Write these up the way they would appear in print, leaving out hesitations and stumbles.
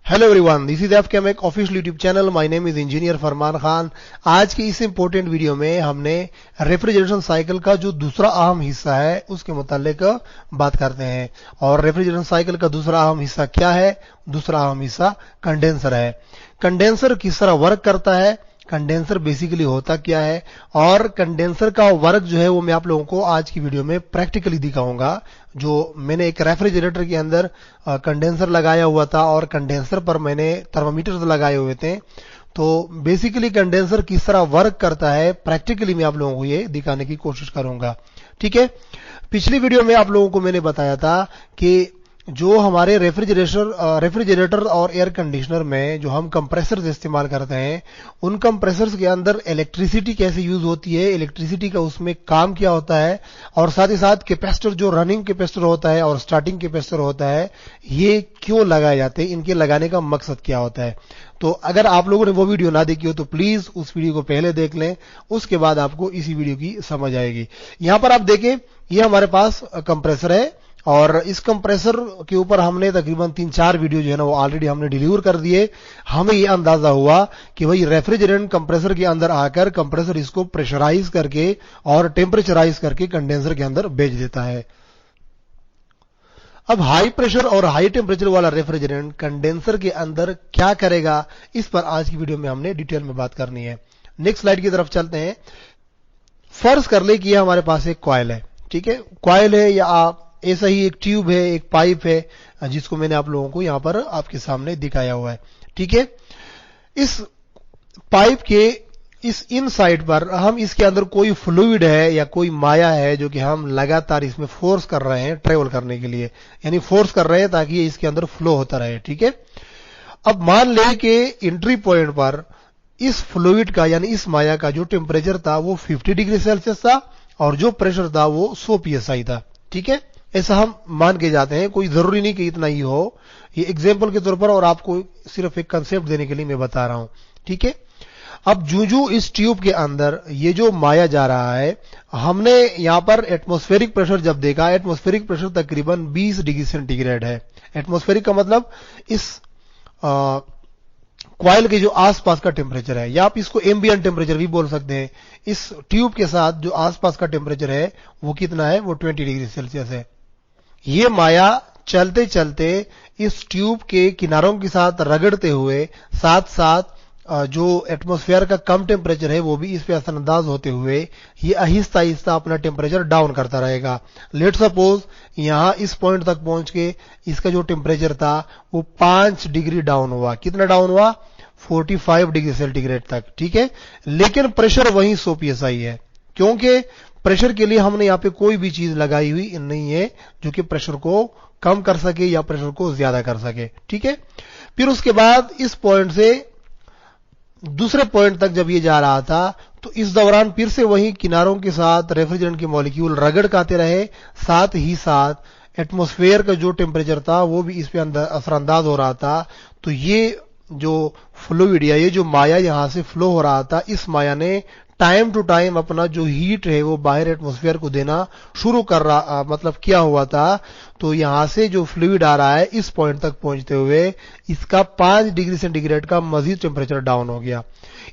Hello everyone, this is FKMEC official YouTube channel. My name is engineer Farman Khan. आज की इस important video में हमने रेफ्रिजरेशन साइकिल का जो दूसरा अहम हिस्सा है उसके मुतालिक बात करते हैं। और रेफ्रिजरेशन साइकिल का दूसरा अहम हिस्सा क्या है? दूसरा अहम हिस्सा कंडेंसर है। कंडेंसर किस तरह वर्क करता है, कंडेंसर बेसिकली होता क्या है, और कंडेंसर का वर्क जो है वो मैं आप लोगों को आज की वीडियो में प्रैक्टिकली दिखाऊंगा। जो मैंने एक रेफ्रिजरेटर के अंदर कंडेंसर लगाया हुआ था और कंडेंसर पर मैंने थर्मामीटर्स लगाए हुए थे। तो बेसिकली कंडेंसर किस तरह वर्क करता है प्रैक्टिकली मैं आप लोगों को ये दिखाने की कोशिश करूंगा। ठीक है, पिछली वीडियो में आप लोगों को मैंने बताया था कि जो हमारे रेफ्रिजरेटर और एयर कंडीशनर में जो हम कंप्रेसर्स इस्तेमाल करते हैं, उन कंप्रेसर्स के अंदर इलेक्ट्रिसिटी कैसे यूज होती है, इलेक्ट्रिसिटी का उसमें काम क्या होता है, और साथ ही साथ कैपेसिटर जो रनिंग कैपेसिटर होता है और स्टार्टिंग कैपेसिटर होता है, ये क्यों लगाए जाते हैं, इनके लगाने का मकसद क्या होता है। तो अगर आप लोगों ने वो वीडियो ना देखी हो तो प्लीज उस वीडियो को पहले देख लें, उसके बाद आपको इसी वीडियो की समझ आएगी। यहां पर आप देखें, ये हमारे पास कंप्रेसर है और इस कंप्रेसर के ऊपर हमने तकरीबन 3-4 वीडियो जो है ना वो ऑलरेडी हमने डिलीवर कर दिए। हमें ये अंदाजा हुआ कि भाई रेफ्रिजरेंट कंप्रेसर के अंदर आकर कंप्रेसर इसको प्रेशराइज करके और टेम्परेचराइज करके कंडेंसर के अंदर भेज देता है। अब हाई प्रेशर और हाई टेम्परेचर वाला रेफ्रिजरेंट कंडेंसर के अंदर क्या करेगा, इस पर आज की वीडियो में हमने डिटेल में बात करनी है। नेक्स्ट स्लाइड की तरफ चलते हैं। फर्ज कर ले कि ये हमारे पास एक कॉइल है। ठीक है, कॉइल है या आप ऐसा ही एक ट्यूब है, एक पाइप है, जिसको मैंने आप लोगों को यहां पर आपके सामने दिखाया हुआ है। ठीक है, इस पाइप के इस इन साइड पर हम इसके अंदर कोई फ्लूइड है या कोई माया है जो कि हम लगातार इसमें फोर्स कर रहे हैं ट्रेवल करने के लिए, यानी फोर्स कर रहे हैं ताकि ये इसके अंदर फ्लो होता रहे। ठीक है, अब मान लें कि एंट्री पॉइंट पर इस फ्लूइड का यानी इस माया का जो टेम्परेचर था वो 50 डिग्री सेल्सियस था और जो प्रेशर था वो 100 psi था। ठीक है, ऐसा हम मान के जाते हैं, कोई जरूरी नहीं कि इतना ही हो, ये एग्जांपल के तौर पर और आपको सिर्फ एक कंसेप्ट देने के लिए मैं बता रहा हूं। ठीक है, अब जूं इस ट्यूब के अंदर ये जो माया जा रहा है, हमने यहां पर एटमॉस्फेरिक प्रेशर जब देखा, एटमॉस्फेरिक प्रेशर तकरीबन 20 डिग्री सेंटीग्रेड है। एटमॉस्फेरिक का मतलब इस कॉइल के जो आसपास का टेम्परेचर है, या आप इसको एम्बिएंट टेम्परेचर भी बोल सकते हैं। इस ट्यूब के साथ जो आसपास का टेम्परेचर है वो कितना है, वो 20 डिग्री सेल्सियस है। ये माया चलते चलते इस ट्यूब के किनारों के साथ रगड़ते हुए साथ साथ जो एटमॉस्फेयर का कम टेम्परेचर है वो भी इस पे असरअंदाज होते हुए ये आहिस्ता आहिस्ता अपना टेम्परेचर डाउन करता रहेगा। लेट सपोज यहां इस पॉइंट तक पहुंच के इसका जो टेम्परेचर था वो 5 डिग्री डाउन हुआ। कितना डाउन हुआ? 45 डिग्री सेंटीग्रेड तक। ठीक है, लेकिन प्रेशर वहीं 100 psi है, क्योंकि प्रेशर के लिए हमने यहां पे कोई भी चीज लगाई हुई नहीं है जो कि प्रेशर को कम कर सके या प्रेशर को ज्यादा कर सके। ठीक है, फिर उसके बाद इस पॉइंट से दूसरे पॉइंट तक जब ये जा रहा था तो इस दौरान फिर से वही किनारों के साथ रेफ्रिजरेंट के मॉलिक्यूल रगड़ खाते रहे, साथ ही साथ एटमॉस्फेयर का जो टेम्परेचर था वो भी इस पे असरअंदाज हो रहा था। तो ये जो फ्लूइड या ये जो माया यहां से फ्लो हो रहा था, इस माया ने टाइम टू टाइम अपना जो हीट है वो बाहर एटमॉस्फेयर को देना शुरू कर रहा, मतलब किया हुआ था। तो यहां से जो फ्लूइड आ रहा है इस पॉइंट तक पहुंचते हुए इसका 5 डिग्री सेंटीग्रेड का मजीद टेम्परेचर डाउन हो गया।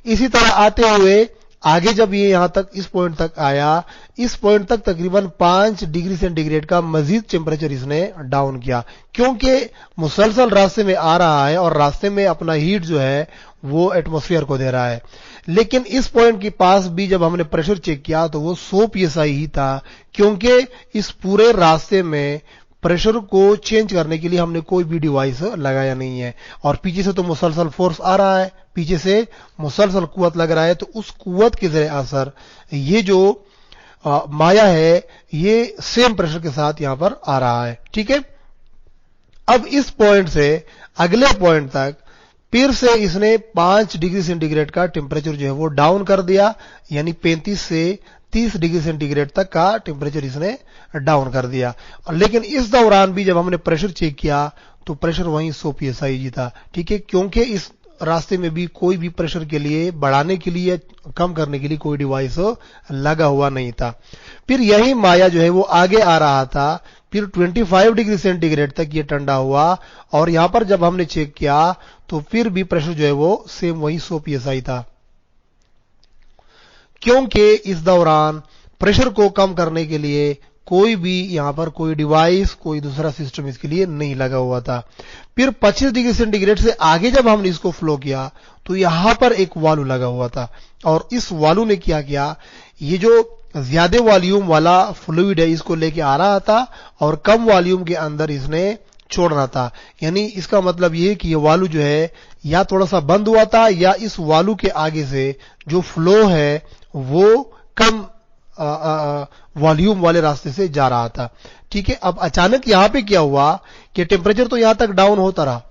इसी तरह आते हुए आगे जब ये यहां तक इस पॉइंट तक आया, इस पॉइंट तक तकरीबन 5 डिग्री सेंटीग्रेड का मजीद टेम्परेचर इसने डाउन किया, क्योंकि मुसलसल रास्ते में आ रहा है और रास्ते में अपना हीट जो है वो एटमॉस्फेयर को दे रहा है। लेकिन इस पॉइंट के पास भी जब हमने प्रेशर चेक किया तो वो 100 psi ही था, क्योंकि इस पूरे रास्ते में प्रेशर को चेंज करने के लिए हमने कोई भी डिवाइस लगाया नहीं है। और पीछे से तो मुसलसल फोर्स आ रहा है, पीछे से मुसलसल कुव्वत लग रहा है, तो उस कुव्वत के जरिए असर ये जो माया है ये सेम प्रेशर के साथ यहां पर आ रहा है। ठीक है, अब इस पॉइंट से अगले पॉइंट तक फिर से इसने 5 डिग्री सेंटीग्रेड का टेम्परेचर जो है वो डाउन कर दिया, यानी 35 से 30 डिग्री सेंटीग्रेड तक का टेम्परेचर इसने डाउन कर दिया। लेकिन इस दौरान भी जब हमने प्रेशर चेक किया तो प्रेशर वहीं 100 psi ही था। ठीक है, क्योंकि इस रास्ते में भी कोई भी प्रेशर के लिए बढ़ाने के लिए कम करने के लिए कोई डिवाइस लगा हुआ नहीं था। फिर यही माया जो है वो आगे आ रहा था, फिर 25 डिग्री सेंटीग्रेड तक ये ठंडा हुआ, और यहां पर जब हमने चेक किया तो फिर भी प्रेशर जो है वो सेम वही 100 psi था, क्योंकि इस दौरान प्रेशर को कम करने के लिए कोई भी यहां पर कोई डिवाइस, कोई दूसरा सिस्टम इसके लिए नहीं लगा हुआ था। फिर 25 डिग्री सेंटीग्रेड से आगे जब हमने इसको फ्लो किया तो यहां पर एक वाल्व लगा हुआ था, और इस वाल्व ने क्या किया, ये जो ज्यादा वॉल्यूम वाला फ्लूइड है इसको लेके आ रहा था और कम वॉल्यूम के अंदर इसने छोड़ना था। यानी इसका मतलब ये कि ये वाल्व जो है या थोड़ा सा बंद हुआ था, या इस वाल्व के आगे से जो फ्लो है वो कम वॉल्यूम वाले रास्ते से जा रहा था। ठीक है, अब अचानक यहां पे क्या हुआ कि टेम्परेचर तो यहां तक डाउन होता रहा,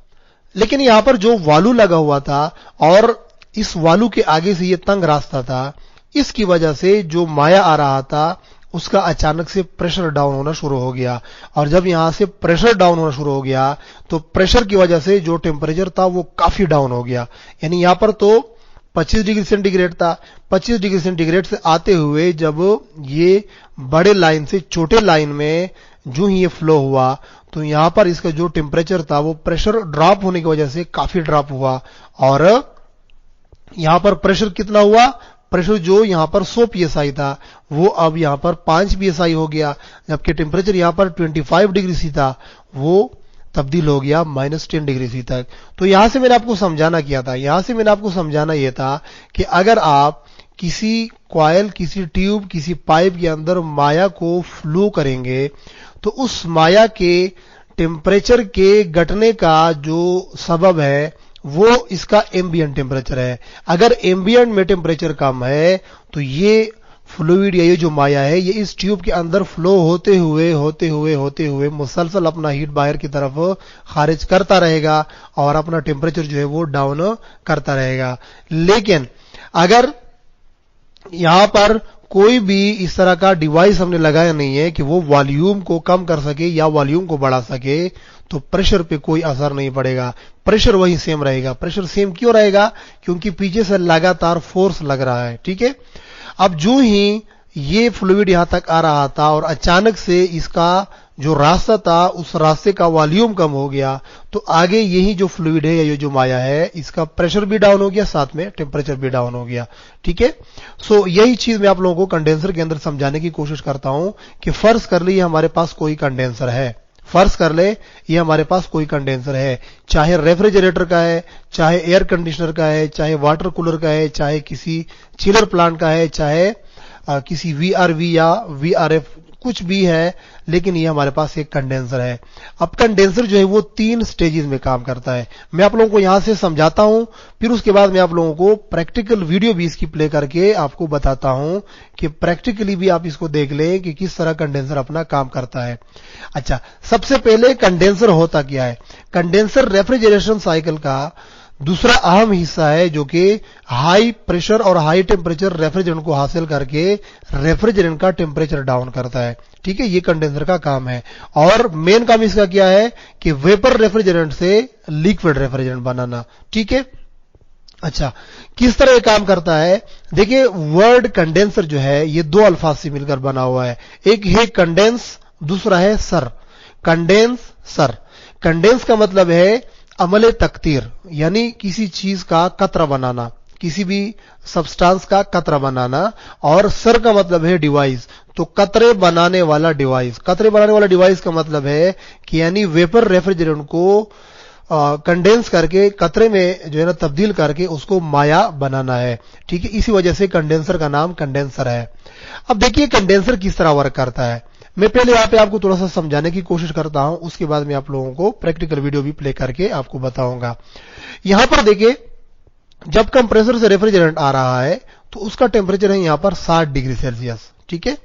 लेकिन यहां पर जो वाल्व लगा हुआ था और इस वाल्व के आगे से ये तंग रास्ता था, इसकी वजह से जो माया आ रहा था उसका अचानक से प्रेशर डाउन होना शुरू हो गया, और जब यहां से प्रेशर डाउन होना शुरू हो गया तो प्रेशर की वजह से जो टेम्परेचर था वो काफी डाउन हो गया। यानी यहां पर तो 25 डिग्री सेंटीग्रेड था, 25 डिग्री सेंटीग्रेड से आते हुए जब ये बड़े लाइन से छोटे लाइन में जो ही ये फ्लो हुआ तो यहां पर इसका जो टेम्परेचर था वो प्रेशर ड्रॉप होने की वजह से काफी ड्रॉप हुआ, और यहां पर प्रेशर कितना हुआ, प्रेशर जो यहां पर 100 psi था वो अब यहां पर 5 psi हो गया, जबकि टेम्परेचर यहां पर 25 डिग्री सी था वो तब्दील हो गया -10 डिग्री सी तक। तो यहां से मैंने आपको समझाना किया था, यहां से मैंने आपको समझाना यह था कि अगर आप किसी कॉइल, किसी ट्यूब, किसी पाइप के अंदर माया को फ्लो करेंगे तो उस माया के टेम्परेचर के घटने का जो सबब है वो इसका एम्बिएंट टेम्परेचर है। अगर एम्बिएंट में टेम्परेचर कम है तो ये फ्लूइड या ये जो माया है ये इस ट्यूब के अंदर फ्लो होते हुए मुसलसल अपना हीट बाहर की तरफ खारिज करता रहेगा और अपना टेम्परेचर जो है वो डाउन करता रहेगा। लेकिन अगर यहां पर कोई भी इस तरह का डिवाइस हमने लगाया नहीं है कि वो वॉल्यूम को कम कर सके या वॉल्यूम को बढ़ा सके, तो प्रेशर पे कोई असर नहीं पड़ेगा, प्रेशर वही सेम रहेगा। प्रेशर सेम क्यों रहेगा, क्योंकि पीछे से लगातार फोर्स लग रहा है। ठीक है, अब जो ही ये फ्लूइड यहां तक आ रहा था और अचानक से इसका जो रास्ता था उस रास्ते का वॉल्यूम कम हो गया, तो आगे यही जो फ्लूइड है या ये जो माया है इसका प्रेशर भी डाउन हो गया, साथ में टेम्परेचर भी डाउन हो गया। ठीक है, सो यही चीज मैं आप लोगों को कंडेंसर के अंदर समझाने की कोशिश करता हूं कि फर्ज कर लीजिए हमारे पास कोई कंडेंसर है, फर्ज कर ले ये हमारे पास कोई कंडेंसर है, चाहे रेफ्रिजरेटर का है, चाहे एयर कंडीशनर का है, चाहे वाटर कूलर का है, चाहे किसी चिलर प्लांट का है, चाहे किसी वीआरवी या वीआरएफ कुछ भी है, लेकिन ये हमारे पास एक कंडेंसर है। अब कंडेंसर जो है वो 3 स्टेजेस में काम करता है। मैं आप लोगों को यहां से समझाता हूं, फिर उसके बाद मैं आप लोगों को प्रैक्टिकल वीडियो भी इसकी प्ले करके आपको बताता हूं कि प्रैक्टिकली भी आप इसको देख लें कि किस तरह कंडेंसर अपना काम करता है। अच्छा, सबसे पहले कंडेंसर होता क्या है? कंडेंसर रेफ्रिजरेशन साइकिल का दूसरा अहम हिस्सा है जो कि हाई प्रेशर और हाई टेम्परेचर रेफ्रिजरेंट को हासिल करके रेफ्रिजरेंट का टेम्परेचर डाउन करता है। ठीक है, ये कंडेंसर का काम है, और मेन काम इसका क्या है कि वेपर रेफ्रिजरेंट से लिक्विड रेफ्रिजरेंट बनाना। ठीक है, अच्छा, किस तरह ये काम करता है? देखिए, वर्ड कंडेंसर जो है ये 2 अल्फाज से मिलकर बना हुआ है, एक है कंडेंस, दूसरा है सर। कंडेंस सर, कंडेंस का मतलब है अमले तकतीर, यानी किसी चीज का कतरा बनाना, किसी भी सब्सटेंस का कतरा बनाना, और सर का मतलब है डिवाइस, तो कतरे बनाने वाला डिवाइस। कतरे बनाने वाला डिवाइस का मतलब है कि यानी वेपर रेफ्रिजरेंट को कंडेंस करके कतरे में जो है ना तब्दील करके उसको माया बनाना है। ठीक है, इसी वजह से कंडेंसर का नाम कंडेंसर है। अब देखिए कंडेंसर किस तरह वर्क करता है, मैं पहले यहां पे आपको थोड़ा सा समझाने की कोशिश करता हूं, उसके बाद मैं आप लोगों को प्रैक्टिकल वीडियो भी प्ले करके आपको बताऊंगा। यहां पर देखिए, जब कंप्रेसर से रेफ्रिजरेंट आ रहा है तो उसका टेम्परेचर है यहां पर 60 डिग्री सेल्सियस। ठीक है,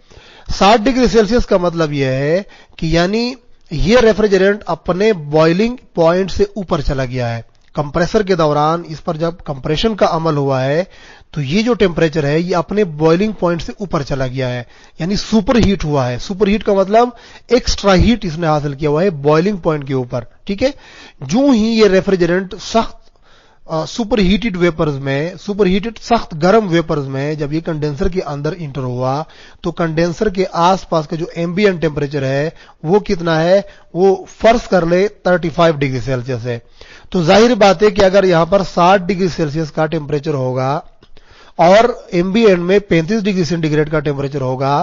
60 डिग्री सेल्सियस का मतलब यह है कि यानी ये रेफ्रिजरेंट अपने बॉइलिंग पॉइंट से ऊपर चला गया है। कंप्रेसर के दौरान इस पर जब कंप्रेशन का अमल हुआ है तो ये जो टेम्परेचर है ये अपने बॉइलिंग पॉइंट से ऊपर चला गया है, यानी सुपर हीट हुआ है। सुपर हीट का मतलब एक्स्ट्रा हीट इसने हासिल किया हुआ है बॉइलिंग पॉइंट के ऊपर। ठीक है, जो ही ये रेफ्रिजरेंट सख्त सुपर हीटेड वेपर्स में, सुपर हीटेड सख्त गर्म वेपर्स में जब ये कंडेंसर के अंदर इंटर हुआ तो कंडेंसर के आसपास का जो एम्बिएंट टेम्परेचर है वो कितना है, वो फर्ज कर ले 35 डिग्री सेल्सियस है। तो जाहिर बात है कि अगर यहां पर 60 डिग्री सेल्सियस का टेम्परेचर होगा और एम्बिएंट में 35 डिग्री सेंटीग्रेड का टेम्परेचर होगा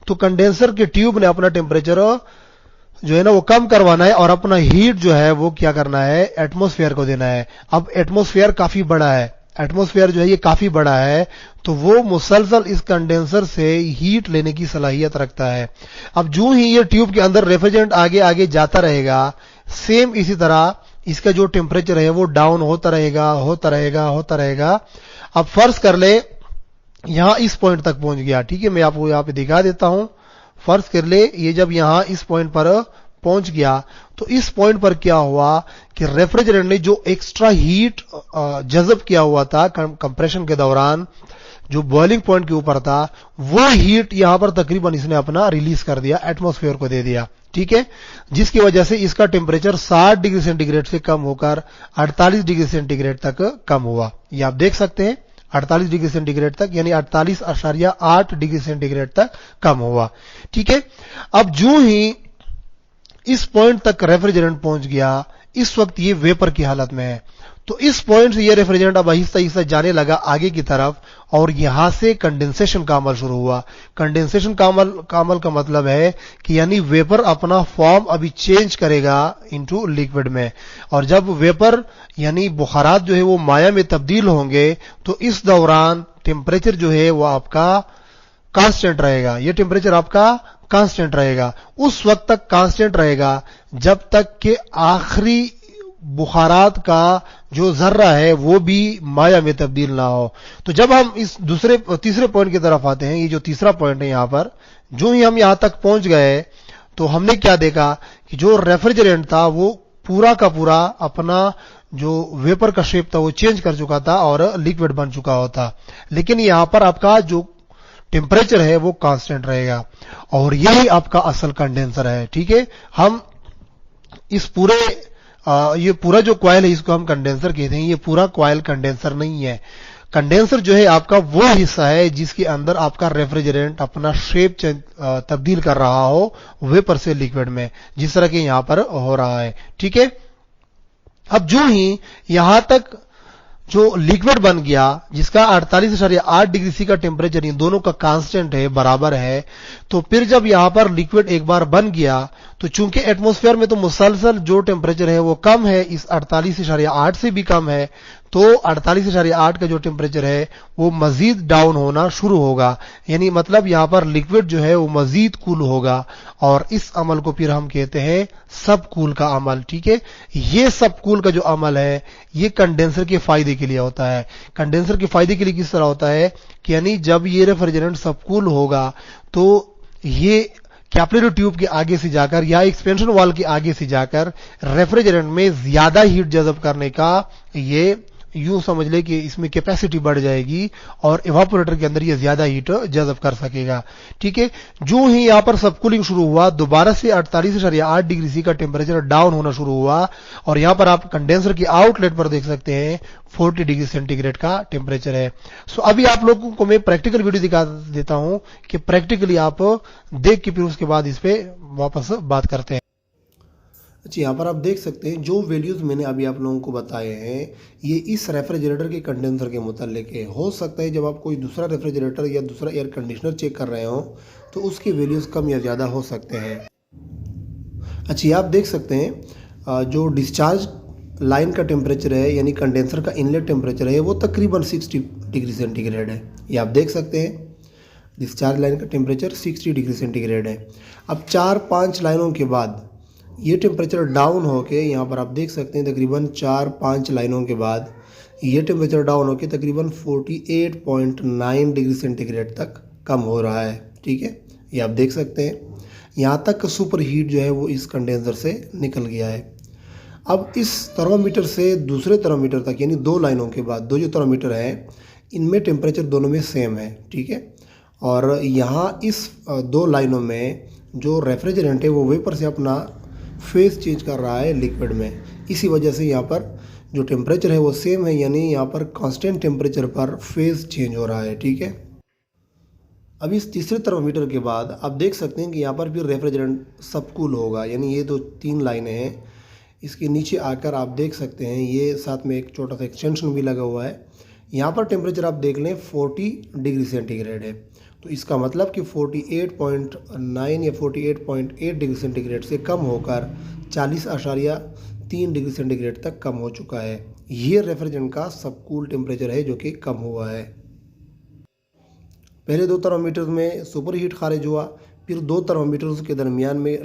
तो कंडेंसर के ट्यूब ने अपना टेम्परेचर जो है ना वो कम करवाना है और अपना हीट जो है वो क्या करना है, एटमॉस्फेयर को देना है। अब एटमॉस्फेयर काफी बड़ा है, एटमॉस्फेयर जो है ये काफी बड़ा है, तो वो मुसलसल इस कंडेंसर से हीट लेने की सलाहियत रखता है। अब जो ही ये ट्यूब के अंदर रेफ्रिजरेंट आगे आगे जाता रहेगा, सेम इसी तरह इसका जो टेम्परेचर है वो डाउन होता रहेगा होता रहेगा होता रहेगा। अब फर्ज कर ले यहां इस पॉइंट तक पहुंच गया, ठीक है, मैं आपको यहां पे दिखा देता हूं। फर्ज कर ले ये जब यहां इस पॉइंट पर पहुंच गया तो इस पॉइंट पर क्या हुआ कि रेफ्रिजरेंट ने जो एक्स्ट्रा हीट जज़ब किया हुआ था कंप्रेशन के दौरान, जो बॉइलिंग पॉइंट के ऊपर था, वो हीट यहां पर तकरीबन इसने अपना रिलीज कर दिया, एटमॉस्फेयर को दे दिया, ठीक है, जिसकी वजह से इसका टेम्परेचर 60 डिग्री सेंटीग्रेड से कम होकर 48 डिग्री सेंटीग्रेड तक कम हुआ। ये आप देख सकते हैं 48 डिग्री सेंटीग्रेड तक, यानी 48.8 डिग्री सेंटीग्रेड तक कम हुआ, ठीक है। अब जो ही इस पॉइंट तक रेफ्रिजरेंट पहुंच गया, इस वक्त ये वेपर की हालत में है, तो इस पॉइंट से ये रेफ्रिजरेंट अब आहिस्ता आहिस्ता जाने लगा आगे की तरफ और यहां से कंडेंसेशन का अमल शुरू हुआ। कंडेंसेशन का अमल का मतलब है कि यानी वेपर अपना फॉर्म अभी चेंज करेगा इनटू लिक्विड में, और जब वेपर यानी बुखारात जो है वो माया में तब्दील होंगे तो इस दौरान टेम्परेचर जो है वो आपका कांस्टेंट रहेगा। ये टेम्परेचर आपका कांस्टेंट रहेगा, उस वक्त तक कांस्टेंट रहेगा जब तक कि आखिरी बुखारात का जो जर्रा है वो भी माया में तब्दील ना हो। तो जब हम इस तीसरे पॉइंट की तरफ आते हैं, ये जो तीसरा पॉइंट है यहां पर, जो ही हम यहां तक पहुंच गए तो हमने क्या देखा कि जो रेफ्रिजरेंट था वो पूरा का पूरा अपना जो वेपर का शेप था वो चेंज कर चुका था और लिक्विड बन चुका होता, लेकिन यहां पर आपका जो टेम्परेचर है वो कांस्टेंट रहेगा और यही आपका असल कंडेंसर है, ठीक है। हम इस पूरे ये पूरा जो कॉइल है इसको हम कंडेंसर कहते हैं, ये पूरा कॉइल कंडेंसर नहीं है। कंडेंसर जो है आपका वो हिस्सा है जिसके अंदर आपका रेफ्रिजरेंट अपना शेप तब्दील कर रहा हो वेपर से लिक्विड में, जिस तरह के यहां पर हो रहा है, ठीक है। अब जो ही यहां तक जो लिक्विड बन गया जिसका 48.8 डिग्री सी का टेम्परेचर इन दोनों का कांस्टेंट है, बराबर है, तो फिर जब यहां पर लिक्विड एक बार बन गया तो चूंकि एटमॉस्फेयर में तो मुसलसल जो टेम्परेचर है वो कम है, इस 48.8 से भी कम है, तो 48.8 का जो टेम्परेचर है वो मजीद डाउन होना शुरू होगा, यानी मतलब यहां पर लिक्विड जो है वो मजीद कूल होगा और इस अमल को फिर हम कहते हैं सब कूल का अमल, ठीक है। ये सब कूल का जो अमल है ये कंडेंसर के फायदे के लिए होता है। कंडेंसर के फायदे के लिए किस तरह होता है कि यानी जब ये रेफ्रिजरेंट सब कूल होगा तो ये कैपिलरी ट्यूब के आगे से जाकर या एक्सपेंशन वाल के आगे से जाकर रेफ्रिजरेंट में ज्यादा हीट जज़ब करने का, ये यूं समझ ले कि इसमें कैपेसिटी बढ़ जाएगी और इवापोरेटर के अंदर ये ज्यादा हीट जज़ब कर सकेगा, ठीक है। जो ही यहां पर सब कूलिंग शुरू हुआ, दोबारा से 48.8 डिग्री सी का टेम्परेचर डाउन होना शुरू हुआ और यहां पर आप कंडेंसर की आउटलेट पर देख सकते हैं 40 डिग्री सेंटीग्रेड का टेम्परेचर है। सो अभी आप लोगों को मैं प्रैक्टिकल वीडियो दिखा देता हूं कि प्रैक्टिकली आप देख के फिर उसके बाद इस पे वापस बात करते हैं। अच्छा, यहाँ पर आप देख सकते हैं जो वैल्यूज़ मैंने अभी आप लोगों को बताए हैं ये इस रेफ्रिजरेटर के कंडेंसर के मुतालिक है। हो सकता है जब आप कोई दूसरा रेफ्रिजरेटर या दूसरा एयर कंडीशनर चेक कर रहे हो तो उसकी वैल्यूज़ कम या ज़्यादा हो सकते हैं। अच्छा, आप देख सकते हैं जो डिस्चार्ज लाइन का टेम्परेचर है यानी कंडेंसर का इनलेट टेम्परेचर है वो तकरीबन 60 डिग्री सेंटीग्रेड है। ये आप देख सकते हैं डिस्चार्ज लाइन का टेम्परेचर 60 डिग्री सेंटीग्रेड है। अब 4-5 लाइनों के बाद ये टेम्परेचर डाउन होके यहाँ पर आप देख सकते हैं तकरीबन 4-5 लाइनों के बाद ये टेम्परेचर डाउन होके तकरीबन 48.9 डिग्री सेंटीग्रेड तक कम हो रहा है, ठीक है। ये आप देख सकते हैं यहाँ तक सुपर हीट जो है वो इस कंडेंसर से निकल गया है। अब इस थर्मामीटर से दूसरे थर्मामीटर तक यानी 2 लाइनों के बाद 2 जो थर्मामीटर हैं इनमें टेम्परेचर दोनों में सेम है, ठीक है। और यहाँ इस 2 लाइनों में जो रेफ्रिजरेंट है वो वेपर से अपना फेज चेंज कर रहा है लिक्विड में। इसी वजह से यहाँ पर जो टेम्परेचर है वो सेम है, यानी यहाँ पर कांस्टेंट टेम्परेचर पर फेज चेंज हो रहा है। ठीक है, अब इस तीसरे थर्मोमीटर के बाद आप देख सकते हैं कि यहाँ पर फिर रेफ्रिजरेंट सबकूल होगा, यानी ये 3 लाइनें हैं। इसके नीचे आकर आप देख सकते हैं ये साथ में एक छोटा सा एक्सटेंशन भी लगा हुआ है। यहाँ पर टेम्परेचर आप देख लें 40 डिग्री सेंटीग्रेड है, तो इसका मतलब कि 48.9 या 48.8 डिग्री सेंटीग्रेड से कम होकर 40.3 डिग्री सेंटीग्रेड तक कम हो चुका है। ये रेफ्रिजरेंट का सबकूल टेम्परेचर है जो कि कम हुआ है। पहले 2 थर्मोमीटर में सुपर हीट खारिज हुआ, फिर 2 थर्मोमीटर्स के दरमियान में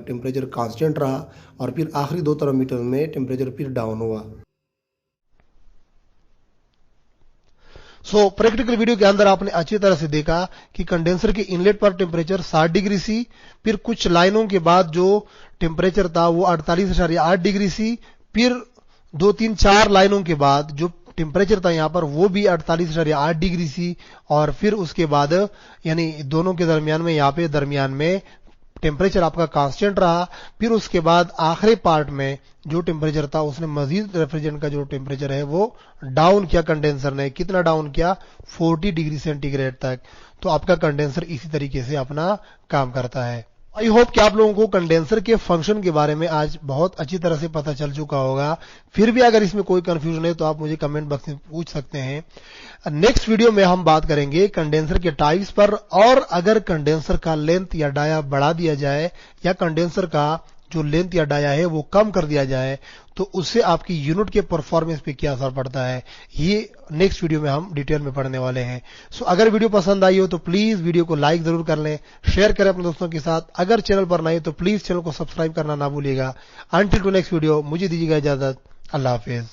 टेम्परेचर कांस्टेंट रहा, और फिर आखिरी 2 थर्मोमीटर में टेम्परेचर फिर डाउन हुआ। प्रैक्टिकल वीडियो के अंदर आपने अच्छी तरह से देखा कि कंडेंसर के इनलेट पर टेम्परेचर 60 डिग्री सी, फिर कुछ लाइनों के बाद जो टेम्परेचर था वो 48.8 डिग्री सी, फिर 2, 3, 4 लाइनों के बाद जो टेम्परेचर था यहाँ पर वो भी 48.8 डिग्री सी, और फिर उसके बाद यानी दोनों के दरमियान में यहाँ पे दरमियान में टेम्परेचर आपका कांस्टेंट रहा। फिर उसके बाद आखिरी पार्ट में जो टेम्परेचर था उसने मजीद रेफ्रिजरेंट का जो टेम्परेचर है वो डाउन किया। कंडेंसर ने कितना डाउन किया? 40 डिग्री सेंटीग्रेड तक। तो आपका कंडेंसर इसी तरीके से अपना काम करता है। आई होप कि आप लोगों को कंडेंसर के फंक्शन के बारे में आज बहुत अच्छी तरह से पता चल चुका होगा। फिर भी अगर इसमें कोई कंफ्यूजन है तो आप मुझे कमेंट बॉक्स में पूछ सकते हैं। नेक्स्ट वीडियो में हम बात करेंगे कंडेंसर के टाइप्स पर, और अगर कंडेंसर का लेंथ या डाया बढ़ा दिया जाए या कंडेंसर का जो लेंथ या डाया है वो कम कर दिया जाए तो उससे आपकी यूनिट के परफॉर्मेंस पे क्या असर पड़ता है, ये नेक्स्ट वीडियो में हम डिटेल में पढ़ने वाले हैं। अगर वीडियो पसंद आई हो तो प्लीज वीडियो को लाइक जरूर कर लें, शेयर करें अपने दोस्तों के साथ। अगर चैनल पर नए तो प्लीज चैनल को सब्सक्राइब करना ना भूलिएगा। अंटिल टू नेक्स्ट वीडियो, मुझे दीजिएगा इजाजत। अल्लाह हाफिज।